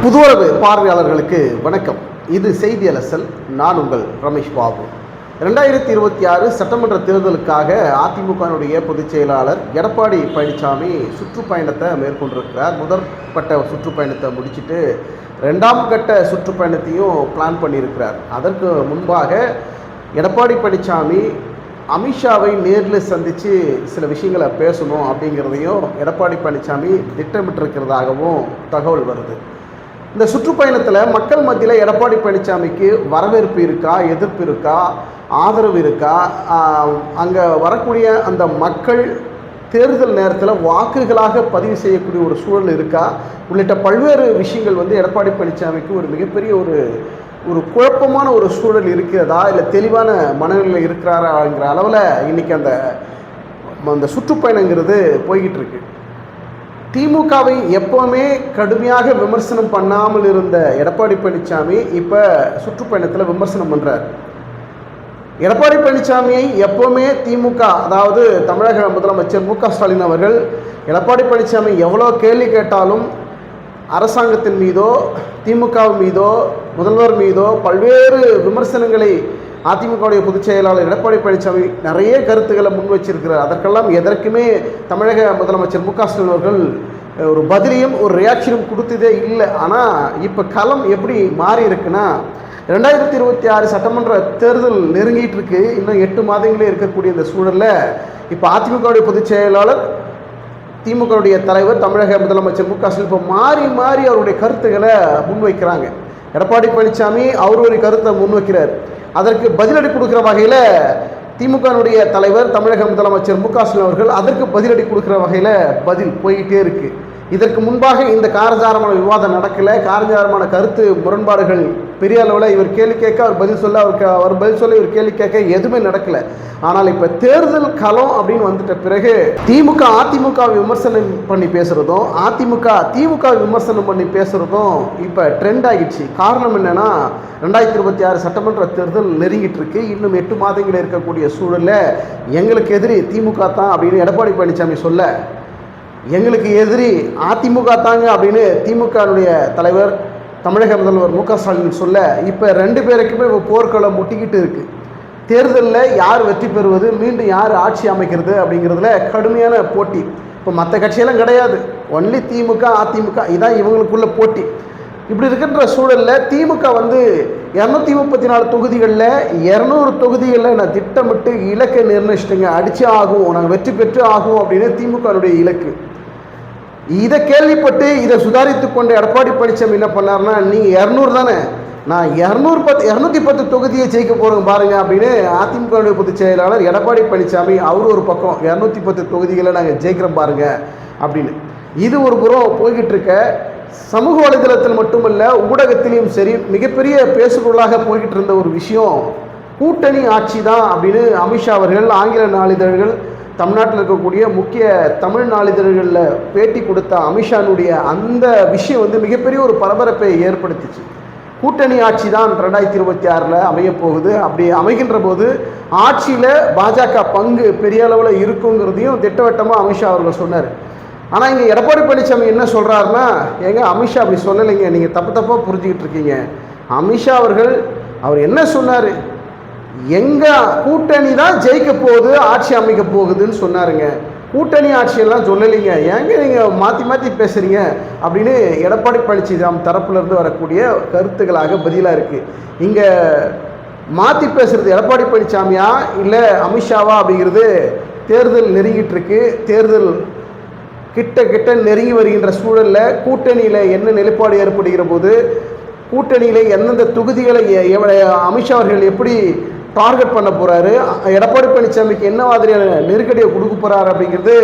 புதுவரவு பார்வையாளர்களுக்கு வணக்கம். இது செய்தி அலசல். நான் உங்கள் ரமேஷ் பாபு. 2026 சட்டமன்ற தேர்தலுக்காக அதிமுகனுடைய பொதுச் செயலாளர் எடப்பாடி பழனிசாமி சுற்றுப்பயணத்தை மேற்கொண்டிருக்கிறார். முதற்பட்ட சுற்றுப்பயணத்தை முடிச்சுட்டு 2ஆம் கட்ட சுற்றுப்பயணத்தையும் பிளான் பண்ணியிருக்கிறார். அதற்கு முன்பாக எடப்பாடி பழனிசாமி அமித்ஷாவை நேரில் சந்தித்து சில விஷயங்களை பேசணும் அப்படிங்கிறதையும் எடப்பாடி பழனிசாமி திட்டமிட்டிருக்கிறதாகவும் தகவல் வருது. இந்த சுற்றுப்பயணத்தில் மக்கள் மத்தியில் எடப்பாடி பழனிசாமிக்கு வரவேற்பு இருக்கா, எதிர்ப்பு இருக்கா, ஆதரவு இருக்கா, அங்கே வரக்கூடிய அந்த மக்கள் தேர்தல் நேரத்தில் வாக்குகளாக பதிவு செய்யக்கூடிய ஒரு சூழல் இருக்கா உள்ளிட்ட பல்வேறு விஷயங்கள் எடப்பாடி பழனிசாமிக்கு ஒரு மிகப்பெரிய ஒரு குழப்பமான ஒரு சூழல் இருக்கிறதா, இல்லை தெளிவான மனநிலையில் இருக்கிறாராங்கிற அளவில் இன்றைக்கி அந்த சுற்றுப்பயணங்கிறது போய்கிட்டு இருக்கு. திமுகவை எப்போவுமே கடுமையாக விமர்சனம் பண்ணாமல் இருந்த எடப்பாடி பழனிசாமி இப்போ சுற்றுப்பயணத்தில் விமர்சனம் பண்ணுறார். எடப்பாடி பழனிசாமியை எப்போவுமே திமுக, அதாவது தமிழக முதலமைச்சர் மு க ஸ்டாலின் அவர்கள் எடப்பாடி பழனிசாமி எவ்வளோ கேள்வி கேட்டாலும் அரசாங்கத்தின் மீதோ திமுக மீதோ முதல்வர் மீதோ பல்வேறு விமர்சனங்களை அதிமுகவுடைய பொதுச் செயலாளர் எடப்பாடி பழனிசாமி நிறைய கருத்துக்களை முன் வச்சிருக்கிறார். அதற்கெல்லாம் எதற்குமே தமிழக முதலமைச்சர் மு க ஸ்டாலின் அவர்கள் ஒரு பதிலையும் ஒரு ரியாக்ஷனும் கொடுத்ததே இல்லை. ஆனால் இப்போ களம் எப்படி மாறி இருக்குன்னா, 2026 சட்டமன்ற தேர்தல் நெருங்கிட்டு இருக்கு. இன்னும் 8 மாதங்களே இருக்கக்கூடிய இந்த சூழலில் இப்போ அதிமுகவுடைய பொதுச் செயலாளர், திமுகவுடைய தலைவர், தமிழக முதலமைச்சர் மு க ஸ்டாலின் இப்போ மாறி மாறி அவருடைய கருத்துக்களை முன்வைக்கிறாங்க. எடப்பாடி பழனிசாமி அவருடைய கருத்தை முன்வைக்கிறார். அதற்கு பதிலடி கொடுக்குற வகையில் திமுகனுடைய தலைவர், தமிழக முதலமைச்சர் மு க ஸ்டாலின் அவர்கள் அதற்கு பதிலடி கொடுக்குற வகையில் பதில் போய்கிட்டே இருக்குது. இதற்கு முன்பாக இந்த காரசாரமான விவாதம் நடக்கலை. காரசாரமான கருத்து முரண்பாடுகள் பெரிய அளவில் இவர் கேள்வி கேட்க அவர் பதில் சொல்ல, அவர் பதில் சொல்ல இவர் கேள்வி கேட்க எதுவுமே நடக்கலை. ஆனால் இப்போ தேர்தல் களம் அப்படின்னு வந்துட்ட பிறகு திமுக அதிமுக விமர்சனம் பண்ணி பேசுகிறதும், அதிமுக திமுக விமர்சனம் பண்ணி பேசுகிறதும் இப்போ ட்ரெண்ட் ஆகிடுச்சு. காரணம் என்னென்னா, 2026 சட்டமன்ற தேர்தல் நெருங்கிட்டு இருக்கு. இன்னும் 8 மாதங்கள் இருக்கக்கூடிய சூழலில் எங்களுக்கு எதிரி திமுக தான் அப்படின்னு எடப்பாடி பழனிசாமி சொல்ல, எங்களுக்கு எதிரி அதிமுக தாங்க அப்படின்னு திமுகனுடைய தலைவர் தமிழக முதல்வர் மு க ஸ்டாலின் சொல்ல, இப்போ 2 பேருக்குமே இப்போ போர்க்களம் முட்டிக்கிட்டு இருக்குது. தேர்தலில் யார் வெற்றி பெறுவது, மீண்டும் யார் ஆட்சி அமைக்கிறது அப்படிங்கிறதுல கடுமையான போட்டி. இப்போ மற்ற கட்சியெல்லாம் கிடையாது, ஒன்லி திமுக அதிமுக, இதான் இவங்களுக்குள்ள போட்டி. இப்படி இருக்கின்ற சூழலில் திமுக 234 தொகுதிகளில் 200 தொகுதிகளில் நான் திட்டமிட்டு இலக்கை நிர்ணயிச்சிட்டுங்க, அடிச்சே ஆகும், நாங்கள் வெற்றி பெற்று ஆகும் அப்படின்னு திமுகனுடைய இலக்கு. இதை கேள்விப்பட்டு இதை சுதாரித்து கொண்டு எடப்பாடி பழனிசாமி என்ன பண்ணார்னா, நீங்கள் 200 தானே, நான் 210 தொகுதியை ஜெயிக்க போகிறோம் பாருங்க அப்படின்னு அதிமுகவுடைய பொதுச் செயலாளர் எடப்பாடி பழனிசாமி அவர் ஒரு பக்கம் 210 தொகுதிகளை நாங்கள் ஜெயிக்கிறோம் பாருங்க அப்படின்னு. இது ஒரு புறம் போய்கிட்டு இருக்க, சமூக வலைதளத்தில் மட்டுமல்ல ஊடகத்திலையும் சரி மிகப்பெரிய பேசுபொருளாக போய்கிட்டு இருந்த ஒரு விஷயம் கூட்டணி ஆட்சி தான் அப்படின்னு அமித்ஷா அவர்கள் ஆங்கில நாளிதழ்கள், தமிழ்நாட்டில் இருக்கக்கூடிய முக்கிய தமிழ் நாளிதழ்களில் பேட்டி கொடுத்த அமித்ஷானுடைய அந்த விஷயம் மிகப்பெரிய ஒரு பரபரப்பை ஏற்படுத்திச்சு. கூட்டணி ஆட்சி தான் 2026 அமையப்போகுது. அப்படி அமைகின்ற போது ஆட்சியில் பாஜக பங்கு பெரிய அளவில் இருக்குங்கிறதையும் திட்டவட்டமாக அமித்ஷா அவர்கள் சொன்னார். ஆனால் இங்கே எடப்பாடி பழனிசாமி என்ன சொல்கிறாருன்னா, அமித்ஷா அப்படி சொல்லலைங்க, நீங்கள் தப்பாக புரிஞ்சுக்கிட்டு இருக்கீங்க. அமித்ஷா அவர் என்ன சொன்னார், எங்கள் கூட்டணி தான் ஜெயிக்க போகுது, ஆட்சி அமைக்க போகுதுன்னு சொன்னாருங்க. கூட்டணி ஆட்சியெல்லாம் சொல்லலைங்க, நீங்கள் மாற்றி பேசுகிறீங்க அப்படின்னு எடப்பாடி பழனிசாமி தரப்புலேருந்து வரக்கூடிய கருத்துக்களாக பதிலாக இருக்குது. இங்கே மாற்றி பேசுகிறது எடப்பாடி பழனிசாமியா இல்லை அமித்ஷாவா அப்படிங்கிறது தேர்தல் நெருங்கிட்டு இருக்கு. தேர்தல் கிட்ட நெருங்கி வருகின்ற சூழலில் கூட்டணியில் என்ன நிலைப்பாடு ஏற்படுகிற போது, கூட்டணியில் எந்தெந்த தொகுதிகளை அமித்ஷா அவர்கள் எப்படி டார்கெட் பண்ண போகிறாரு, எடப்பாடி பழனிசாமிக்கு என்ன மாதிரியான நெருக்கடியை கொடுக்க போகிறாரு அப்படிங்கிறது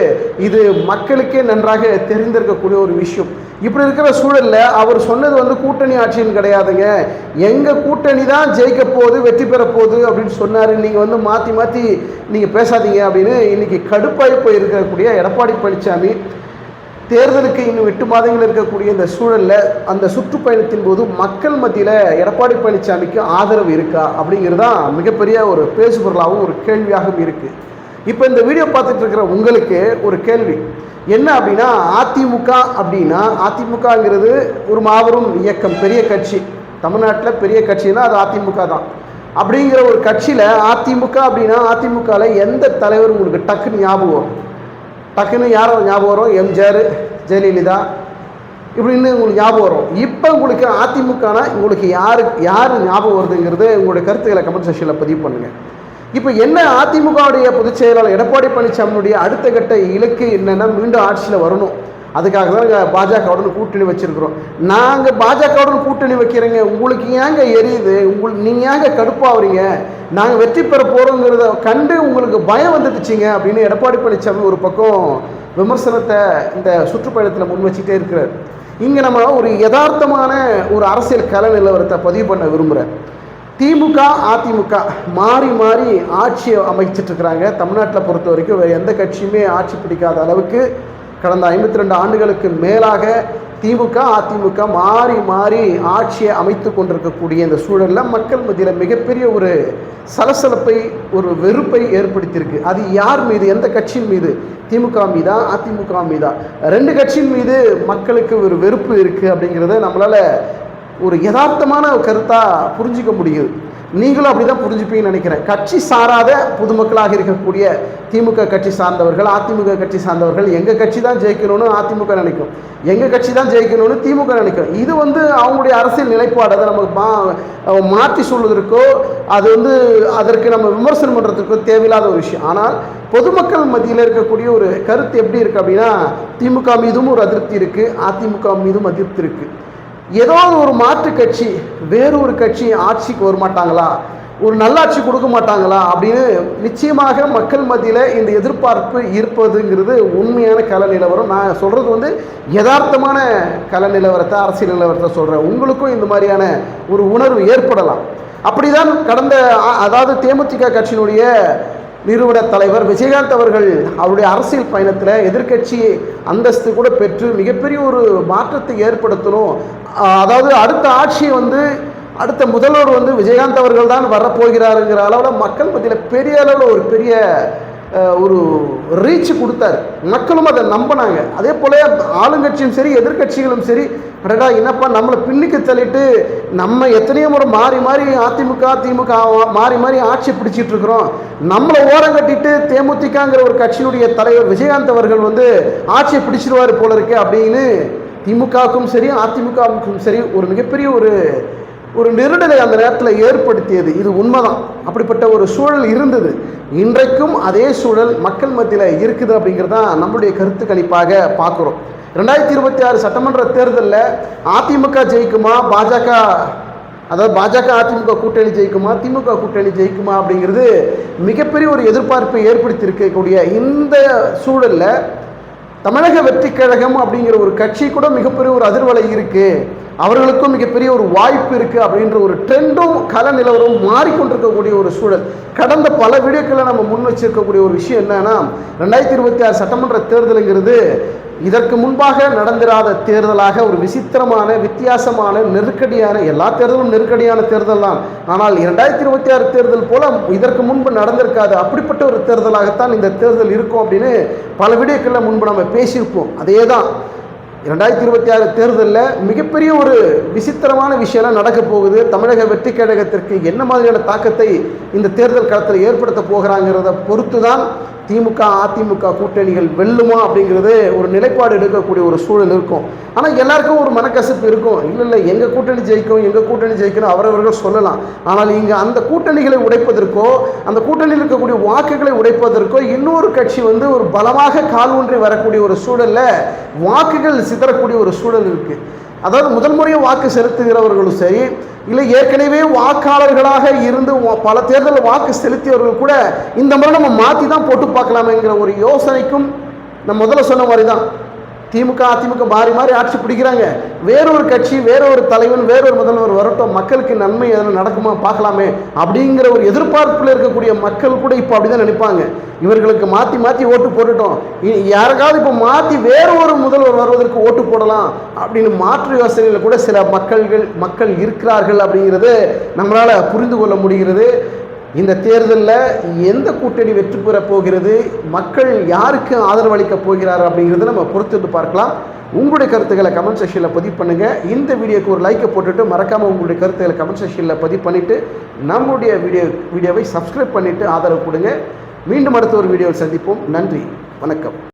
இது மக்களுக்கே நன்றாக தெரிந்திருக்கக்கூடிய ஒரு விஷயம். இப்படி இருக்கிற சூழலில் அவர் சொன்னது கூட்டணி ஆட்சின்னு கிடையாதுங்க, எங்கள் கூட்டணி தான் ஜெயிக்க போகுது, வெற்றி பெற போகுது அப்படின்னு சொன்னார். நீங்கள் மாற்றி நீங்கள் பேசாதீங்க அப்படின்னு இன்றைக்கி கடுப்பாகி போயிருக்கக்கூடிய எடப்பாடி பழனிசாமி தேர்தலுக்கு இன்னும் 8 மாதங்கள் இருக்கக்கூடிய இந்த சூழலில் அந்த சுற்றுப்பயணத்தின் போது மக்கள் மத்தியில் எடப்பாடி பழனிசாமிக்கு ஆதரவு இருக்கா அப்படிங்கிறது தான் மிகப்பெரிய ஒரு பேசுபொருளாகவும் ஒரு கேள்வியாகவும் இருக்குது. இப்போ இந்த வீடியோ பார்த்துட்டு இருக்கிற உங்களுக்கு ஒரு கேள்வி என்ன அப்படின்னா, அதிமுக அப்படின்னா, அதிமுகங்கிறது ஒரு மாபெரும் இயக்கம், பெரிய கட்சி, தமிழ்நாட்டில் பெரிய கட்சின்னா அது அதிமுக தான். அப்படிங்கிற ஒரு கட்சியில் அதிமுக அப்படின்னா, அதிமுகவில் எந்த தலைவர் உங்களுக்கு டக்குன்னு ஞாபகம் வரும்? டக்குன்னு யாரோ ஞாபகம் வரும்? எம்ஜிஆர், ஜெயலலிதா இப்படின்னு உங்களுக்கு ஞாபகம் வரும். இப்போ உங்களுக்கு அதிமுகனா உங்களுக்கு யார் ஞாபகம் வருதுங்கிறது உங்களுடைய கருத்துக்களை கமெண்ட் செக்ஷனில் பதிவு பண்ணுங்கள். இப்போ என்ன அதிமுகவுடைய பொதுச் செயலாளர் எடப்பாடி பழனிசாமியுடைய அடுத்த கட்ட இலக்கு என்னென்னா, மீண்டும் ஆட்சியில் வரணும். அதுக்காக தான் நாங்கள் பாஜகவுடன் கூட்டணி வச்சுருக்கிறோம். நாங்கள் பாஜகவுடன் கூட்டணி வைக்கிறேங்க, உங்களுக்கு ஏங்க எரியுது, நீங்கள் ஏங்க கடுப்பாகிறீங்க, நாங்கள் வெற்றி பெற போகிறோங்கிறத கண்டு உங்களுக்கு பயம் வந்துடுச்சிங்க அப்படின்னு எடப்பாடி பழனிசாமி ஒரு பக்கம் விமர்சனத்தை இந்த சுற்றுப்பயணத்தில் முன் வச்சுட்டே இருக்கிறார். இங்கே நம்ம ஒரு யதார்த்தமான ஒரு அரசியல் கல நிலவரத்தை பதிவு பண்ண விரும்புகிறேன். திமுக அதிமுக மாறி மாறி ஆட்சி அமைச்சிட்ருக்கிறாங்க. தமிழ்நாட்டில் பொறுத்த வரைக்கும் வேறு எந்த கட்சியுமே ஆட்சி பிடிக்காத அளவுக்கு கடந்த 52 ஆண்டுகளுக்கு மேலாக திமுக அதிமுக மாறி மாறி ஆட்சியை அமைத்து கொண்டிருக்கக்கூடிய இந்த சூழலில் மக்கள் மத்தியில் மிகப்பெரிய ஒரு சலசலப்பை, ஒரு வெறுப்பை ஏற்படுத்தியிருக்கு. அது யார் மீது? எந்த கட்சியின் மீது? திமுக மீதா அதிமுக மீதா? ரெண்டு கட்சியின் மீது மக்களுக்கு ஒரு வெறுப்பு இருக்குது அப்படிங்கிறத நம்மளால் ஒரு யதார்த்தமான கருத்தாக புரிஞ்சிக்க முடியுது. நீங்களும் அப்படி தான் புரிஞ்சுப்பீங்கன்னு நினைக்கிறேன். கட்சி சாராத பொதுமக்களாக இருக்கக்கூடிய திமுக கட்சி சார்ந்தவர்கள், அதிமுக கட்சி சார்ந்தவர்கள் எங்கள் கட்சி தான் ஜெயிக்கணும்னு அதிமுக நினைக்கும், எங்கள் கட்சி தான் ஜெயிக்கணும்னு திமுக நினைக்கும். இது அவங்களுடைய அரசியல் நிலைப்பாடு. அதை நம்ம மாற்றி சொல்வதற்கோ அதற்கு நம்ம விமர்சனம் பண்ணுறதுக்கோ தேவையில்லாத ஒரு விஷயம். ஆனால் பொதுமக்கள் மத்தியில் இருக்கக்கூடிய ஒரு கருத்து எப்படி இருக்குது அப்படின்னா, திமுக மீதும் ஒரு அதிருப்தி இருக்குது, அதிமுக மீதும் அதிருப்தி இருக்குது. ஏதோ ஒரு மாற்று கட்சி, வேறொரு கட்சி ஆட்சிக்கு வரமாட்டாங்களா, ஒரு நல்லாட்சி கொடுக்க மாட்டாங்களா அப்படின்னு நிச்சயமாக மக்கள் மத்தியில் இந்த எதிர்பார்ப்பு இருப்பதுங்கிறது உண்மையான கல நிலவரம். நான் சொல்கிறது யதார்த்தமான கல நிலவரத்தை, அரசியல் நிலவரத்தை சொல்கிறேன். உங்களுக்கும் இந்த மாதிரியான ஒரு உணர்வு ஏற்படலாம். அப்படிதான் அதாவது தேமுதிக கட்சியினுடைய நிறுவன தலைவர் விஜயகாந்த் அவர்கள் அவருடைய அரசியல் பயணத்தில் எதிர்க்கட்சி அந்தஸ்து கூட பெற்று மிகப்பெரிய ஒரு மாற்றத்தை ஏற்படுத்தணும், அதாவது அடுத்த ஆட்சியை அடுத்த முதல்வர் விஜயகாந்த் அவர்கள் தான் வரப்போகிறாருங்கிற அளவில் மக்கள் மத்தியில் பெரிய அளவில் ஒரு பெரிய ஒரு ரீச் கொடுத்தாரு. மக்களும் அதை நம்பினாங்க. அதே போல் ஆளுங்கட்சியும் சரி எதிர்கட்சிகளும் சரி, அடடா என்னப்பா நம்மளை பின்னுக்கு தள்ளிட்டு நம்ம எத்தனையோ முறை மாறி மாறி அதிமுக திமுக மாறி மாறி ஆட்சி பிடிச்சிட்டு இருக்கிறோம், நம்மளை ஓரம் கட்டிட்டு தேமுதிகங்கிற ஒரு கட்சியினுடைய தலைவர் விஜயகாந்த் அவர்கள் ஆட்சியை பிடிச்சிருவார் போல இருக்கு அப்படின்னு திமுகவுக்கும் சரி அதிமுகவுக்கும் சரி ஒரு மிகப்பெரிய ஒரு நெருடலை அந்த நேரத்தில் ஏற்படுத்தியது. இது உண்மைதான். அப்படிப்பட்ட ஒரு சூழல் இருந்தது. இன்றைக்கும் அதே சூழல் மக்கள் மத்தியில் இருக்குது அப்படிங்கிறது தான் நம்மளுடைய கருத்து கணிப்பாக பார்க்குறோம். 2026 சட்டமன்ற தேர்தலில் அதிமுக ஜெயிக்குமா, பாஜக அதிமுக கூட்டணி ஜெயிக்குமா, திமுக கூட்டணி ஜெயிக்குமா அப்படிங்கிறது மிகப்பெரிய ஒரு எதிர்பார்ப்பை ஏற்படுத்தி இருக்கக்கூடிய இந்த சூழலில் தமிழக வெற்றி கழகம் அப்படிங்கிற ஒரு கட்சி கூட மிகப்பெரிய ஒரு அதிர்வலை இருக்குது, அவர்களுக்கும் மிகப்பெரிய ஒரு வாய்ப்பு இருக்குது அப்படின்ற ஒரு ட்ரெண்டும் கல நிலவரம் மாறிக்கொண்டிருக்கக்கூடிய ஒரு சூழல். கடந்த பல வீடியோக்களை நம்ம முன் வச்சிருக்கக்கூடிய ஒரு விஷயம் என்னன்னா, 2026 சட்டமன்ற தேர்தலுங்கிறது இதற்கு முன்பாக நடந்திராத தேர்தலாக ஒரு விசித்திரமான, வித்தியாசமான, நெருக்கடியான, எல்லா தேர்தலும் நெருக்கடியான தேர்தல் தான், ஆனால் 2026 தேர்தல் போல இதற்கு முன்பு நடந்திருக்காது, அப்படிப்பட்ட ஒரு தேர்தலாகத்தான் இந்த தேர்தல் இருக்கும் அப்படின்னு பல வீடியோக்களில் முன்பு நம்ம பேசியிருப்போம். அதே தான் 2026 தேர்தலில் மிகப்பெரிய ஒரு விசித்திரமான விஷயம்லாம் நடக்க போகுது. தமிழக வெற்றி கழகத்திற்கு என்ன மாதிரியான தாக்கத்தை இந்த தேர்தல் களத்தில் ஏற்படுத்த போகிறாங்கிறத பொறுத்து தான் திமுக அதிமுக கூட்டணிகள் வெல்லுமா அப்படிங்கிறது ஒரு நிலைப்பாடு எடுக்கக்கூடிய ஒரு சூழல் இருக்கும். ஆனால் எல்லாருக்கும் ஒரு மனக்கசப்பு இருக்கும். இல்லை எங்கள் கூட்டணி ஜெயிக்கணும் அவரவர்கள் சொல்லலாம். ஆனால் இங்கே அந்த கூட்டணிகளை உடைப்பதற்கோ அந்த கூட்டணியில் இருக்கக்கூடிய வாக்குகளை உடைப்பதற்கோ இன்னொரு கட்சி ஒரு பலமாக கால் ஊன்றி வரக்கூடிய ஒரு சூழலில் வாக்குகள் சிதறக்கூடிய ஒரு சூழல் இருக்குது. அதாவது முதல் முறையாக வாக்கு செலுத்துகிறவர்களும் சரி, இல்லை ஏற்கனவே வாக்காளர்களாக இருந்து பல தேர்தலில் வாக்கு செலுத்தியவர்கள் கூட இந்த முறை நம்ம மாற்றி தான் போட்டு பார்க்கலாமேங்கிற ஒரு யோசனைக்கும் நம்ம முதல்ல சொன்ன மாதிரி தான் திமுக அதிமுக மாறி மாறி ஆட்சி பிடிக்கிறாங்க. வேறொரு கட்சி, வேறொரு தலைவன், வேறொரு முதல்வர் வரட்டும், மக்களுக்கு நன்மை எதனா நடக்குமா பார்க்கலாமே அப்படிங்கிற ஒரு எதிர்பார்ப்பில் இருக்கக்கூடிய மக்கள் கூட இப்போ அப்படி தான் நினைப்பாங்க. இவர்களுக்கு மாற்றி மாற்றி ஓட்டு போட்டுட்டோம், யாருக்காவது இப்போ மாற்றி வேறொரு முதல்வர் வருவதற்கு ஓட்டு போடலாம் அப்படின்னு மாற்று யோசனையில் கூட சில மக்கள் இருக்கிறார்கள் அப்படிங்கிறது நம்மளால் புரிந்து கொள்ள முடிகிறது. இந்த தேர்தலில் எந்த கூட்டணி வெற்றி பெறப் போகிறது, மக்கள் யாருக்கு ஆதரவு அளிக்கப் போகிறார் அப்படிங்கிறத நம்ம பொறுத்து பார்க்கலாம். உங்களுடைய கருத்துக்களை கமெண்ட் செக்ஷனில் பதிவு பண்ணுங்கள். இந்த வீடியோக்கு ஒரு லைக்கை போட்டுட்டு மறக்காமல் உங்களுடைய கருத்துக்களை கமெண்ட் செக்ஷனில் பதிவு பண்ணிவிட்டு நம்முடைய வீடியோவை சப்ஸ்கிரைப் பண்ணிவிட்டு ஆதரவு கொடுங்க. மீண்டும் அடுத்த ஒரு வீடியோவில் சந்திப்போம். நன்றி, வணக்கம்.